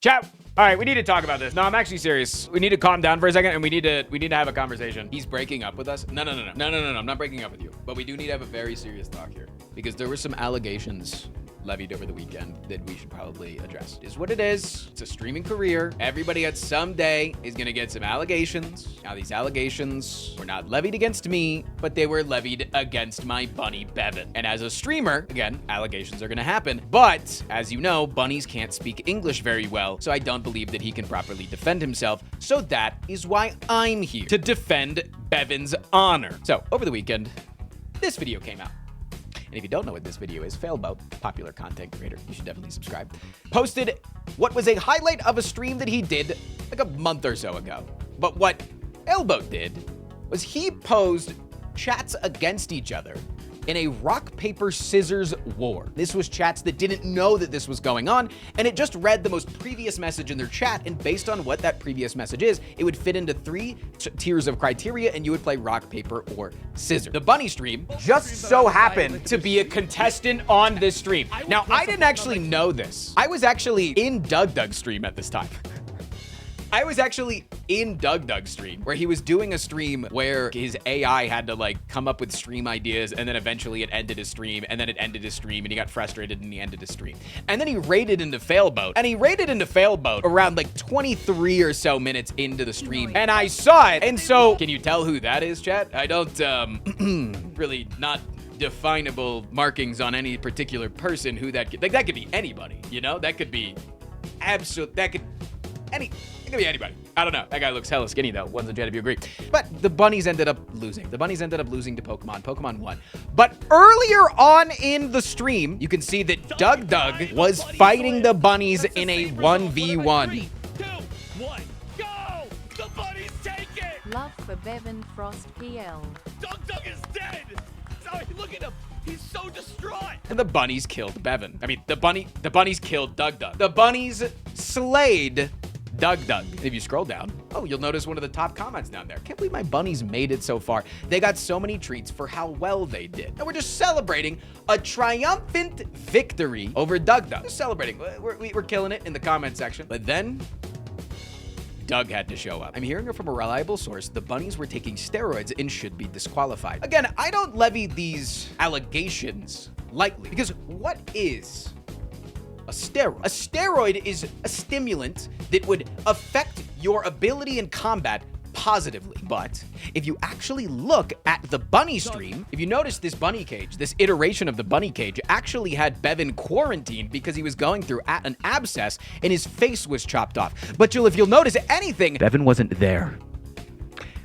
Chat. All right, we need to talk about this. No, I'm actually serious. We need to calm down for a second, and we need to have a conversation. He's breaking up with us? No. I'm not breaking up with you. But we do need to have a very serious talk here. Because there were some allegations levied over the weekend that we should probably address. It is what it is. It's a streaming career. Everybody at some day is gonna get some allegations. Now, these allegations were not levied against me, but they were levied against my bunny, Bevan. And as a streamer, again, allegations are gonna happen. But, as you know, bunnies can't speak English very well, so I don't believe that he can properly defend himself. So that is why I'm here, to defend Bevan's honor. So, over the weekend, this video came out. And if you don't know what this video is, Failboat, popular content creator, you should definitely subscribe, posted what was a highlight of a stream that he did like a month or so ago. But what Failboat did was he posed chats against each other in a rock, paper, scissors war. This was chats that didn't know that this was going on, and it just read the most previous message in their chat, and based on what that previous message is, it would fit into three tiers of criteria, and you would play rock, paper, or scissors. The bunny stream just so happened to be a contestant on this stream. Now, I didn't actually know this. I was actually in DougDoug's stream at this time. I was actually in DougDoug's stream where he was doing a stream where his AI had to like come up with stream ideas, and then eventually it ended his stream, and then it ended his stream, and he got frustrated and he ended his stream. And then he raided into Failboat, and he raided into Failboat around like 23 or so minutes into the stream, and I saw it. And so, can you tell who that is, chat? I don't really not definable markings on any particular person who that could, like, that could be anybody, you know? That could be absolute, it could be anybody. I don't know. That guy looks hella skinny though. One's a jet if you agree. But the bunnies ended up losing. The bunnies ended up losing to Pokemon. Pokemon won. But earlier on in the stream, you can see that DougDoug was fighting the bunnies in a 1v1. 3, 2, 1, go! The bunnies take it! Love for Bevan Frost PL. DougDoug is dead! Sorry, look at him! He's so distraught! And the bunnies killed Bevan. I mean, the bunnies killed DougDoug. The bunnies slayed DougDoug. If you scroll down, oh, you'll notice one of the top comments down there. Can't believe my bunnies made it so far. They got so many treats for how well they did. And we're just celebrating a triumphant victory over DougDoug. Just celebrating. We're killing it in the comment section. But then Doug had to show up. I'm hearing it from a reliable source. The bunnies were taking steroids and should be disqualified. Again, I don't levy these allegations lightly, because what is a steroid? A steroid is a stimulant that would affect your ability in combat positively. But if you actually look at the bunny stream, if you notice this bunny cage, this iteration of the bunny cage actually had Bevan quarantined because he was going through an abscess and his face was chopped off. But if you'll notice anything, Bevan wasn't there.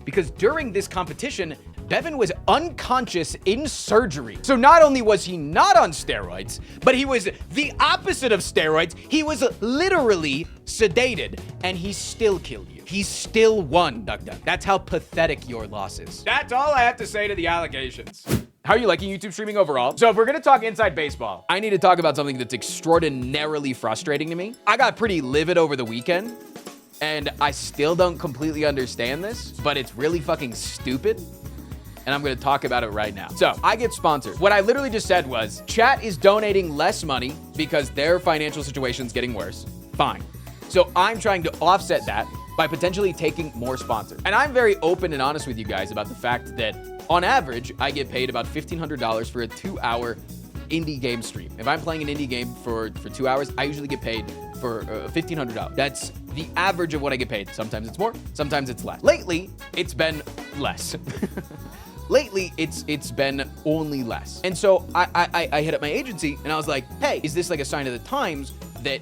Because during this competition, Bevan was unconscious in surgery. So not only was he not on steroids, but he was the opposite of steroids. He was literally sedated, and he still killed you. He still won, DougDoug. That's how pathetic your loss is. That's all I have to say to the allegations. How are you liking YouTube streaming overall? So if we're gonna talk inside baseball, I need to talk about something that's extraordinarily frustrating to me. I got pretty livid over the weekend, and I still don't completely understand this, but it's really fucking stupid. And I'm gonna talk about it right now. So, I get sponsored. What I literally just said was, chat is donating less money because their financial situation's getting worse. Fine. So, I'm trying to offset that by potentially taking more sponsors. And I'm very open and honest with you guys about the fact that, on average, I get paid about $1,500 for a 2-hour indie game stream. If I'm playing an indie game for 2 hours, I usually get paid for $1,500. That's the average of what I get paid. Sometimes it's more, sometimes it's less. Lately, it's been less. Lately, it's been only less. And so I hit up my agency and I was like, hey, is this like a sign of the times that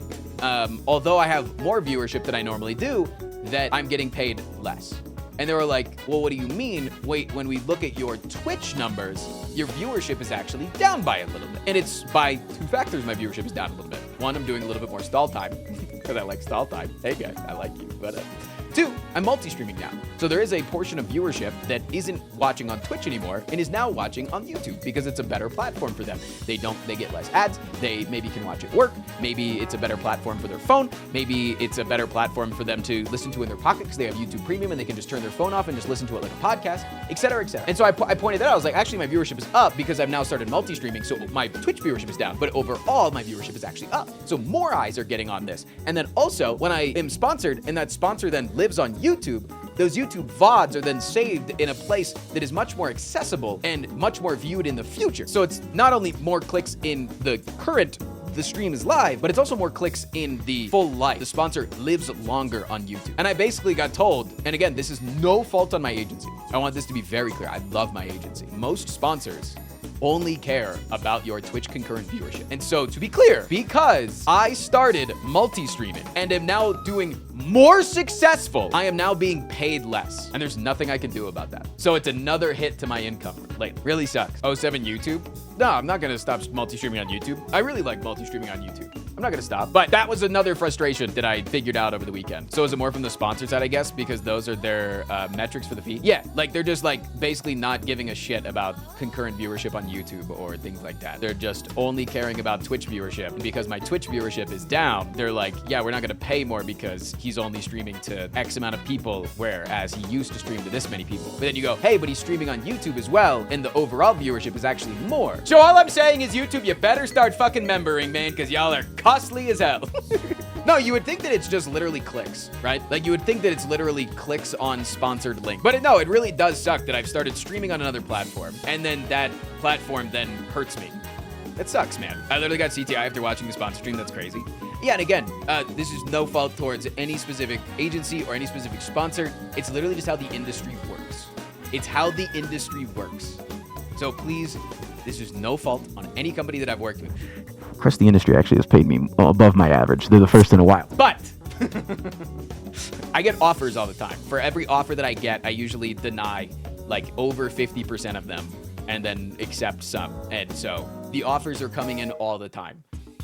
although I have more viewership than I normally do, that I'm getting paid less? And they were like, well, what do you mean? Wait, when we look at your Twitch numbers, your viewership is actually down by a little bit. And it's by 2 factors my viewership is down a little bit. One, I'm doing a little bit more stall time because I like stall time. Hey guys, I like you, but 2, I'm multi-streaming now. So there is a portion of viewership that isn't watching on Twitch anymore and is now watching on YouTube because it's a better platform for them. They get less ads. They maybe can watch at work. Maybe it's a better platform for their phone. Maybe it's a better platform for them to listen to in their pocket because they have YouTube Premium and they can just turn their phone off and just listen to it like a podcast, et cetera, et cetera. And so I pointed that out. I was like, actually, my viewership is up because I've now started multi-streaming, so my Twitch viewership is down, but overall my viewership is actually up. So more eyes are getting on this. And then also, when I am sponsored and that sponsor then lives on YouTube, those YouTube VODs are then saved in a place that is much more accessible and much more viewed in the future. So it's not only more clicks in the current the stream is live, but it's also more clicks in the full life. The sponsor lives longer on YouTube. And I basically got told, and again, this is no fault on my agency. I want this to be very clear. I love my agency. Most sponsors only care about your Twitch concurrent viewership. And so to be clear, because I started multi-streaming and am now doing more successful, I am now being paid less. And there's nothing I can do about that. So it's another hit to my income lately. Really sucks. 07 YouTube? No, I'm not gonna stop multi-streaming on YouTube. I really like multi-streaming on YouTube. I'm not gonna stop. But that was another frustration that I figured out over the weekend. So is it more from the sponsor side, I guess, because those are their metrics for the feed? Yeah, like they're just like basically not giving a shit about concurrent viewership on YouTube or things like that. They're just only caring about Twitch viewership. And because my Twitch viewership is down, they're like, yeah, we're not gonna pay more because he's only streaming to X amount of people, whereas he used to stream to this many people. But then you go, hey, but he's streaming on YouTube as well, and the overall viewership is actually more. So all I'm saying is, YouTube, you better start fucking membering, man, because y'all are costly as hell. No, you would think that it's just literally clicks, right? Like you would think that it's literally clicks on sponsored link. But no, it really does suck that I've started streaming on another platform, and then that platform then hurts me. It sucks, man. I literally got CTI after watching the sponsor stream. That's crazy. Yeah, and again, this is no fault towards any specific agency or any specific sponsor. It's literally just how the industry works. It's how the industry works. So please, this is no fault on any company that I've worked with. Of course, the industry actually has paid me above my average. They're the first in a while. But I get offers all the time. For every offer that I get, I usually deny like over 50% of them and then accept some. And so the offers are coming in all the time.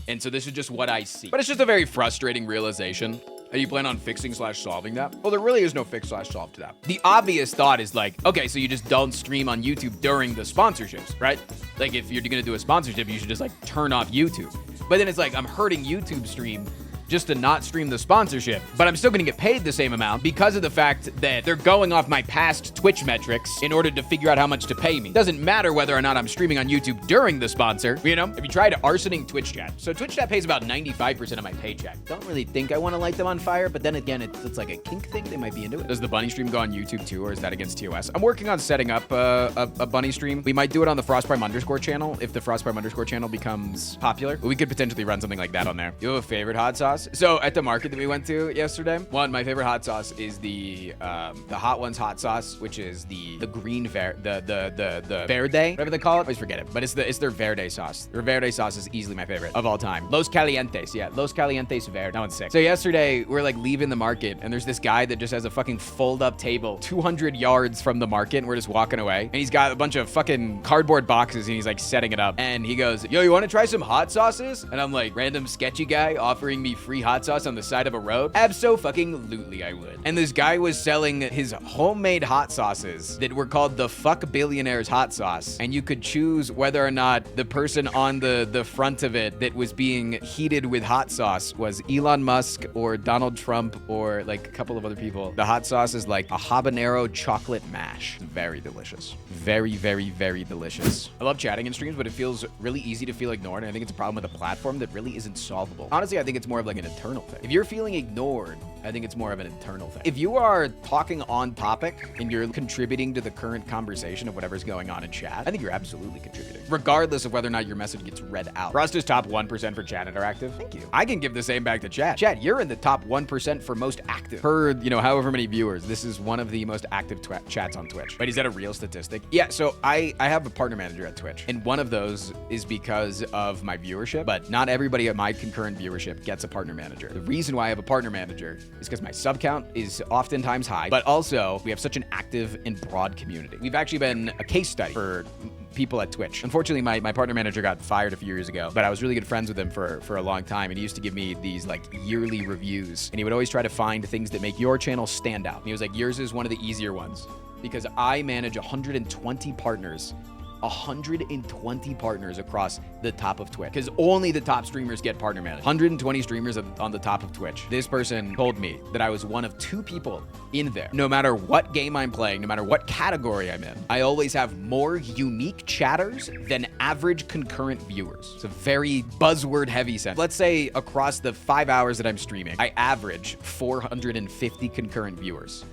And so this is just what I see. But it's just a very frustrating realization. How you plan on fixing/solving that? Well, there really is no fix/solve to that. The obvious thought is like, okay, so you just don't stream on YouTube during the sponsorships, right? Like if you're gonna do a sponsorship, you should just like turn off YouTube. But then it's like, I'm hurting YouTube stream just to not stream the sponsorship, but I'm still gonna get paid the same amount because of the fact that they're going off my past Twitch metrics in order to figure out how much to pay me. Doesn't matter whether or not I'm streaming on YouTube during the sponsor, you know? If you tried arsoning Twitch chat. So Twitch chat pays about 95% of my paycheck. Don't really think I wanna light them on fire, but then again, it's like a kink thing, they might be into it. Does the bunny stream go on YouTube too, or is that against TOS? I'm working on setting up a bunny stream. We might do it on the FrostPrime_ channel if the FrostPrime_ channel becomes popular. We could potentially run something like that on there. You have a favorite hot sauce? So at the market that we went to yesterday, my favorite hot sauce is the Hot Ones hot sauce, which is the green the verde, whatever they call it. I always forget it, but it's their verde sauce. Their verde sauce is easily my favorite of all time. Los Calientes, yeah, Los Calientes verde. That one's sick. So yesterday we're like leaving the market, and there's this guy that just has a fucking fold up table 200 yards from the market, and we're just walking away, and he's got a bunch of fucking cardboard boxes, and he's like setting it up, and he goes, yo, you want to try some hot sauces? And I'm like, random sketchy guy offering me free hot sauce on the side of a road? Abso-fucking-lutely I would. And this guy was selling his homemade hot sauces that were called the Fuck Billionaires hot sauce, and you could choose whether or not the person on the front of it that was being heated with hot sauce was Elon Musk or Donald Trump or like a couple of other people. The hot sauce is like a habanero chocolate mash. It's very delicious. Very, very, very delicious. I love chatting in streams, but it feels really easy to feel ignored, and I think it's a problem with a platform that really isn't solvable. Honestly, I think it's more of like an internal thing. If you're feeling ignored, I think it's more of an internal thing. If you are talking on topic and you're contributing to the current conversation of whatever's going on in chat, I think you're absolutely contributing, regardless of whether or not your message gets read out. Frost is top 1% for chat interactive. Thank you. I can give the same back to chat. Chat, you're in the top 1% for most active. Per, you know, however many viewers, this is one of the most active chats on Twitch. Wait, is that a real statistic? Yeah, so I have a partner manager at Twitch, and one of those is because of my viewership, but not everybody at my concurrent viewership gets a partner manager. The reason why I have a partner manager is because my sub count is oftentimes high, but also we have such an active and broad community. We've actually been a case study for people at Twitch. Unfortunately, my partner manager got fired a few years ago, but I was really good friends with him for a long time, and he used to give me these like yearly reviews, and he would always try to find things that make your channel stand out. And he was like, yours is one of the easier ones because I manage 120 partners 120 partners across the top of Twitch, because only the top streamers get partner managed. 120 streamers on the top of Twitch. This person told me that I was one of 2 people in there. No matter what game I'm playing, no matter what category I'm in, I always have more unique chatters than average concurrent viewers. It's a very buzzword heavy sentence. Let's say across the 5 hours that I'm streaming, I average 450 concurrent viewers.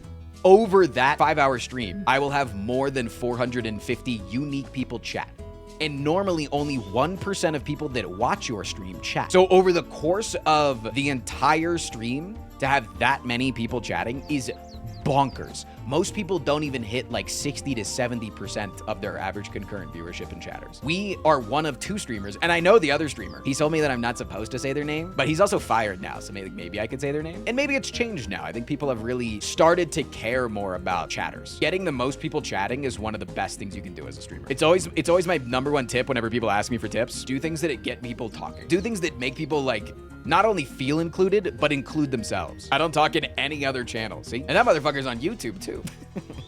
Over that 5-hour stream, I will have more than 450 unique people chat. And normally only 1% of people that watch your stream chat. So over the course of the entire stream, to have that many people chatting is bonkers. Most people don't even hit like 60 to 70% of their average concurrent viewership in chatters. We are one of 2 streamers, and I know the other streamer. He told me that I'm not supposed to say their name, but he's also fired now, so maybe I could say their name. And maybe it's changed now. I think people have really started to care more about chatters. Getting the most people chatting is one of the best things you can do as a streamer. It's always my number 1 tip whenever people ask me for tips. Do things that get people talking. Do things that make people like not only feel included, but include themselves. I don't talk in any other channel, see? And that motherfucker's on YouTube too.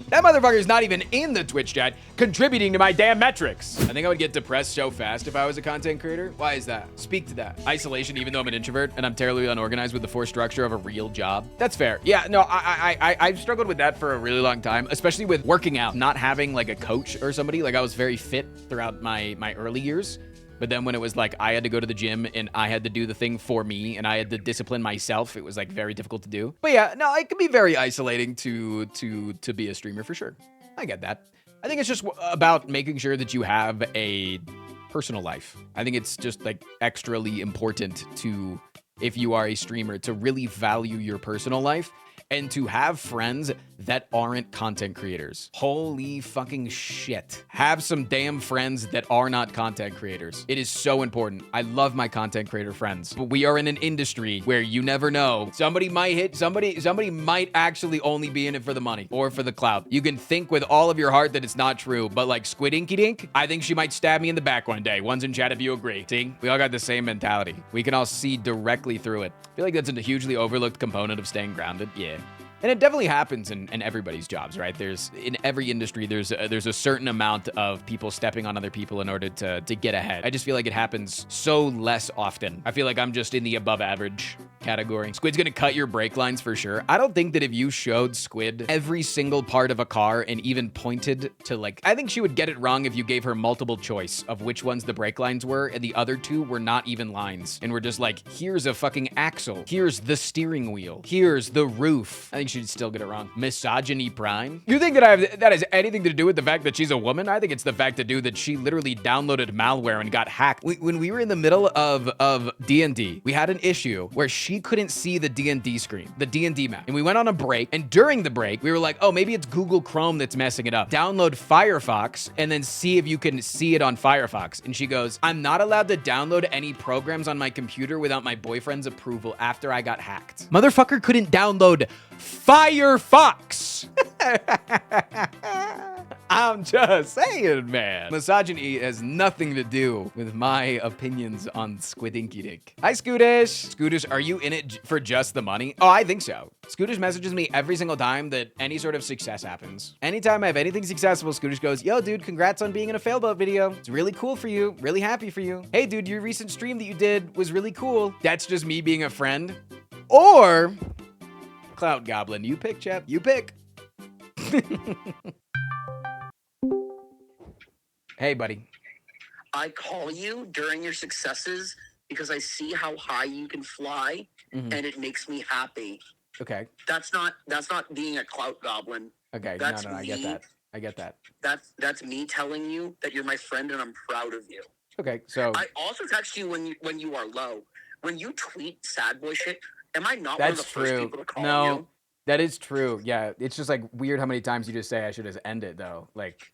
That motherfucker's not even in the Twitch chat, contributing to my damn metrics. I think I would get depressed so fast if I was a content creator. Why is that? Speak to that. Isolation, even though I'm an introvert and I'm terribly unorganized with the forced structure of a real job. That's fair. Yeah, no, I've struggled with that for a really long time, especially with working out, not having like a coach or somebody. Like I was very fit throughout my early years. But then when it was like I had to go to the gym and I had to do the thing for me and I had to discipline myself, it was like very difficult to do. But yeah, no, it can be very isolating to be a streamer for sure. I get that. I think it's just about making sure that you have a personal life. I think it's just like extremely important to, if you are a streamer, to really value your personal life and to have friends that aren't content creators. Holy fucking shit. Have some damn friends that are not content creators. It is so important. I love my content creator friends, but we are in an industry where you never know. Somebody might actually only be in it for the money or for the clout. You can think with all of your heart that it's not true, but like Squid Inky Dink, I think she might stab me in the back one day. One's in chat if you agree. See, we all got the same mentality. We can all see directly through it. I feel like that's a hugely overlooked component of staying grounded. Yeah. And it definitely happens in everybody's jobs, right? There's in every industry, there's a certain amount of people stepping on other people in order to get ahead. I just feel like it happens so less often. I feel like I'm just in the above average category. Squid's gonna cut your brake lines for sure. I don't think that if you showed Squid every single part of a car and even pointed to like, I think she would get it wrong if you gave her multiple choice of which ones the brake lines were and the other 2 were not even lines. And we're just like, here's a fucking axle. Here's the steering wheel. Here's the roof. I think she'd still get it wrong. Misogyny prime. You think that has anything to do with the fact that she's a woman? I think it's the fact to do that she literally downloaded malware and got hacked. When we were in the middle of D&D, we had an issue where she couldn't see the D&D screen, the D&D map. And we went on a break, and during the break, we were like, oh, maybe it's Google Chrome that's messing it up. Download Firefox and then see if you can see it on Firefox. And she goes, I'm not allowed to download any programs on my computer without my boyfriend's approval after I got hacked. Motherfucker couldn't download Firefox. I'm just saying, man. Misogyny has nothing to do with my opinions on Squid Inky Dink. Hi, Scootish. Scootish, are you in it for just the money? Oh, I think so. Scootish messages me every single time that any sort of success happens. Anytime I have anything successful, Scootish goes, yo, dude, congrats on being in a failboat video. It's really cool for you. Really happy for you. Hey, dude, your recent stream that you did was really cool. That's just me being a friend. Or Cloud Goblin. You pick, chap. You pick. Hey, buddy. I call you during your successes because I see how high you can fly, and it makes me happy. Okay. That's not being a clout goblin. Okay. That's no, I get that. I get that. That's me telling you that you're my friend and I'm proud of you. Okay. So I also text you when you are low. When you tweet sad boy shit, am I not one of the first people to call you? That is true. Yeah, it's just like weird how many times you just say I should just end it though. Like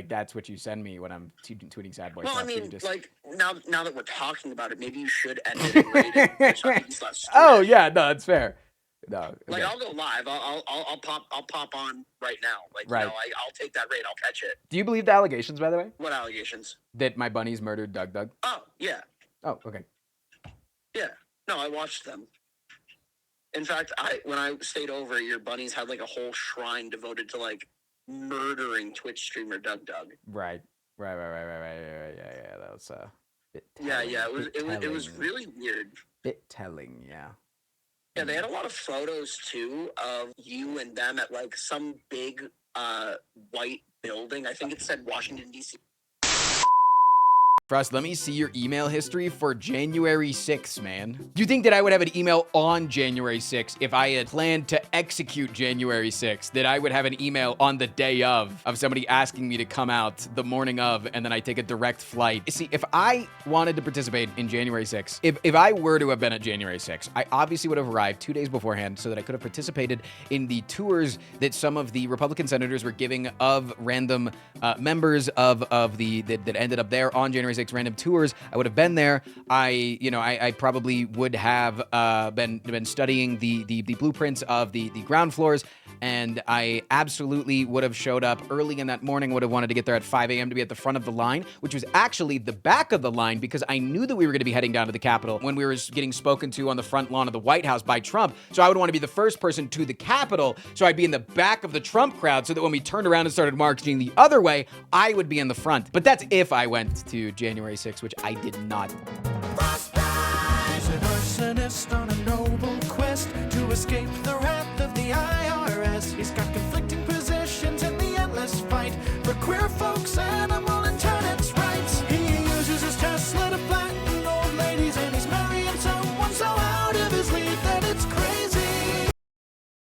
that's what you send me when I'm tweeting sad boy stuff. Well, I mean, like now that we're talking about it, maybe you should end it and rate it. Oh yeah, no, that's fair. No, okay. Like I'll go live. I'll pop on right now. Like right. You know, I'll take that rate. I'll catch it. Do you believe the allegations, by the way? What allegations? That my bunnies murdered DougDoug. Oh yeah. Oh okay. Yeah. No, I watched them. In fact, when I stayed over, your bunnies had like a whole shrine devoted to like murdering Twitch streamer DougDoug. Right. Right. Yeah, that was bit Yeah, telling, yeah, bit it was telling, really weird. bit telling. Yeah. Yeah, they had a lot of photos too of you and them at like some big white building. I think it said Washington D.C. Frost, let me see your email history for January 6th, man. Do you think that I would have an email on January 6th if I had planned to execute January 6th? That I would have an email on the day of somebody asking me to come out the morning of, and then I take a direct flight? You see, if I wanted to participate in January 6th, if I were to have been at January 6th, I obviously would have arrived 2 days beforehand so that I could have participated in the tours that some of the Republican senators were giving of random members of the that ended up there on January 6th, random tours. I would have been there. I probably would have been studying the blueprints of the ground floors, and I absolutely would have showed up early in that morning. Would have wanted to get there at 5 a.m. to be at the front of the line, which was actually the back of the line, because I knew that we were going to be heading down to the Capitol when we were getting spoken to on the front lawn of the White House by Trump. So I would want to be the first person to the Capitol, so I'd be in the back of the Trump crowd, so that when we turned around and started marching the other way, I would be in the front. But that's if I went to January 6th, which I did not. He's an arsonist on a noble quest to escape the wrath of the IRS. He's got conflicting positions in the endless fight for queer folks and